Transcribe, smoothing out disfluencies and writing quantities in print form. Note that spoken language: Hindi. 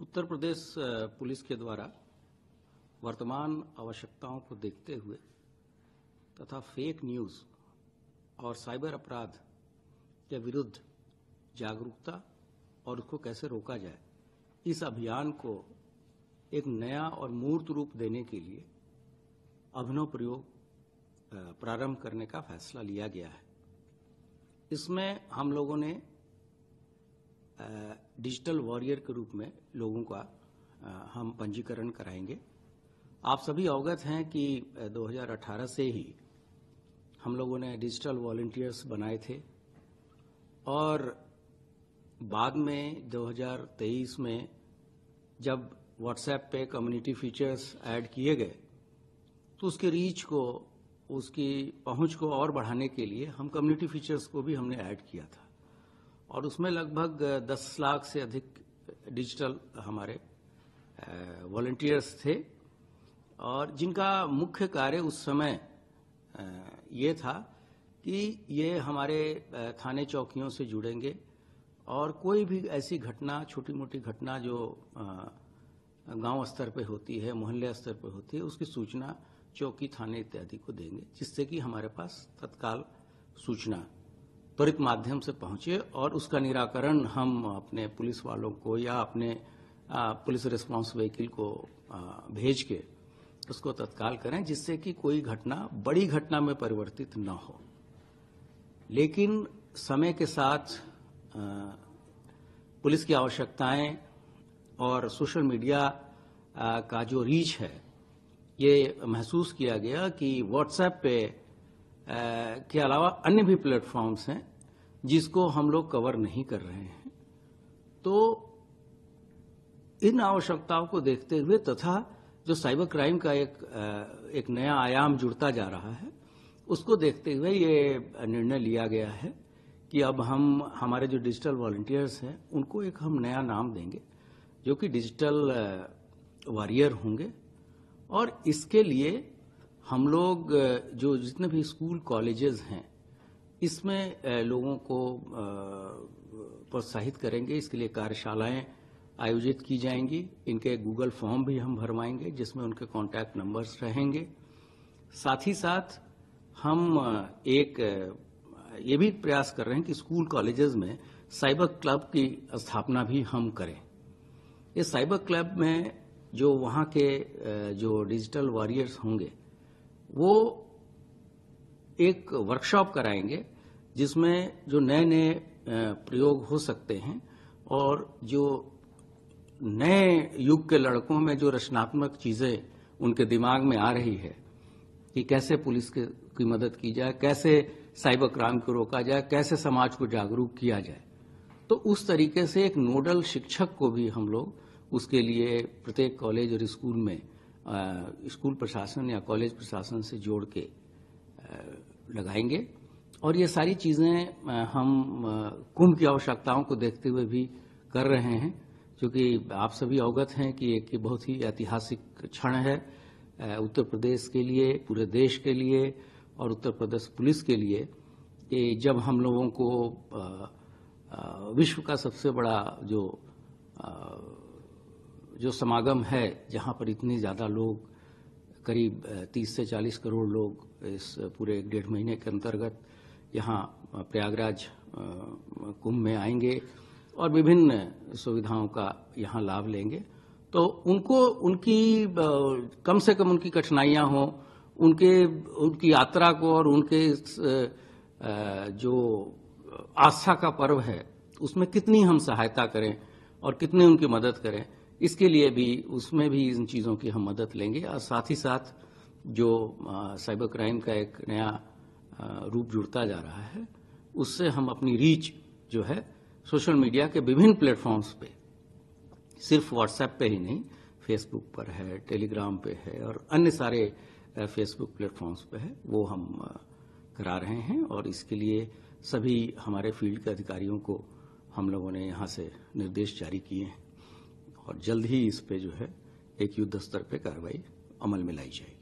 उत्तर प्रदेश पुलिस के द्वारा वर्तमान आवश्यकताओं को देखते हुए तथा फेक न्यूज़ और साइबर अपराध के विरुद्ध जागरूकता और उसको कैसे रोका जाए, इस अभियान को एक नया और मूर्त रूप देने के लिए अभिनव प्रयोग प्रारंभ करने का फैसला लिया गया है। इसमें हम लोगों ने डिजिटल वॉरियर के रूप में लोगों का हम पंजीकरण कराएंगे। आप सभी अवगत हैं कि 2018 से ही हम लोगों ने डिजिटल वॉलंटियर्स बनाए थे और बाद में 2023 में जब व्हाट्सएप पे कम्युनिटी फीचर्स ऐड किए गए तो उसके रीच को, उसकी पहुंच को और बढ़ाने के लिए हम कम्युनिटी फीचर्स को भी हमने ऐड किया था और उसमें लगभग 10 लाख से अधिक डिजिटल हमारे वॉलंटियर्स थे और जिनका मुख्य कार्य उस समय ये था कि ये हमारे थाने चौकियों से जुड़ेंगे और कोई भी ऐसी घटना, छोटी मोटी घटना जो गांव स्तर पे होती है, मोहल्ले स्तर पे होती है, उसकी सूचना चौकी, थाने इत्यादि को देंगे, जिससे कि हमारे पास तत्काल सूचना त्वरित माध्यम से पहुंचे और उसका निराकरण हम अपने पुलिस वालों को या अपने पुलिस रिस्पांस व्हीकल को भेज के उसको तत्काल करें, जिससे कि कोई घटना बड़ी घटना में परिवर्तित न हो। लेकिन समय के साथ पुलिस की आवश्यकताएं और सोशल मीडिया का जो रीच है, ये महसूस किया गया कि व्हाट्सएप पे के अलावा अन्य भी प्लेटफॉर्म्स हैं जिसको हम लोग कवर नहीं कर रहे हैं। तो इन आवश्यकताओं को देखते हुए तथा जो साइबर क्राइम का एक नया आयाम जुड़ता जा रहा है, उसको देखते हुए ये निर्णय लिया गया है कि अब हम हमारे जो डिजिटल वॉलंटियर्स हैं उनको एक हम नया नाम देंगे जो कि डिजिटल वॉरियर होंगे। और इसके लिए हम लोग जो जितने भी स्कूल कॉलेजेस हैं इसमें लोगों को प्रोत्साहित करेंगे। इसके लिए कार्यशालाएं आयोजित की जाएंगी। इनके गूगल फॉर्म भी हम भरवाएंगे जिसमें उनके कॉन्टैक्ट नंबर्स रहेंगे। साथ ही साथ हम एक ये भी प्रयास कर रहे हैं कि स्कूल कॉलेजेस में साइबर क्लब की स्थापना भी हम करें। इस साइबर क्लब में जो वहाँ के जो डिजिटल वॉरियर्स होंगे वो एक वर्कशॉप कराएंगे जिसमें जो नए नए प्रयोग हो सकते हैं और जो नए युग के लड़कों में जो रचनात्मक चीजें उनके दिमाग में आ रही है कि कैसे पुलिस की मदद की जाए, कैसे साइबर क्राइम को रोका जाए, कैसे समाज को जागरूक किया जाए। तो उस तरीके से एक नोडल शिक्षक को भी हम लोग उसके लिए प्रत्येक कॉलेज और स्कूल में स्कूल प्रशासन या कॉलेज प्रशासन से जोड़ के लगाएंगे। और ये सारी चीजें हम कुंभ की आवश्यकताओं को देखते हुए भी कर रहे हैं, क्योंकि आप सभी अवगत हैं कि एक बहुत ही ऐतिहासिक क्षण है उत्तर प्रदेश के लिए, पूरे देश के लिए और उत्तर प्रदेश पुलिस के लिए कि जब हम लोगों को विश्व का सबसे बड़ा जो समागम है, जहां पर इतने ज्यादा लोग, करीब 30 से 40 करोड़ लोग इस पूरे 1.5 महीने के अंतर्गत यहाँ प्रयागराज कुंभ में आएंगे और विभिन्न सुविधाओं का यहाँ लाभ लेंगे। तो उनकी कम से कम उनकी कठिनाइयां हो, उनकी यात्रा को और उनके जो आस्था का पर्व है उसमें कितनी हम सहायता करें और कितनी उनकी मदद करें, इसके लिए भी उसमें भी इन चीज़ों की हम मदद लेंगे। और साथ ही साथ जो साइबर क्राइम का एक नया रूप जुड़ता जा रहा है, उससे हम अपनी रीच जो है सोशल मीडिया के विभिन्न प्लेटफॉर्म्स पे, सिर्फ व्हाट्सएप पे ही नहीं, फेसबुक पर है, टेलीग्राम पे है और अन्य सारे फेसबुक प्लेटफॉर्म्स पे है, वो हम करा रहे हैं। और इसके लिए सभी हमारे फील्ड के अधिकारियों को हम लोगों ने यहाँ से निर्देश जारी किए हैं और जल्द ही इस पे जो है एक युद्ध स्तर पे कार्रवाई अमल में लाई जाएगी।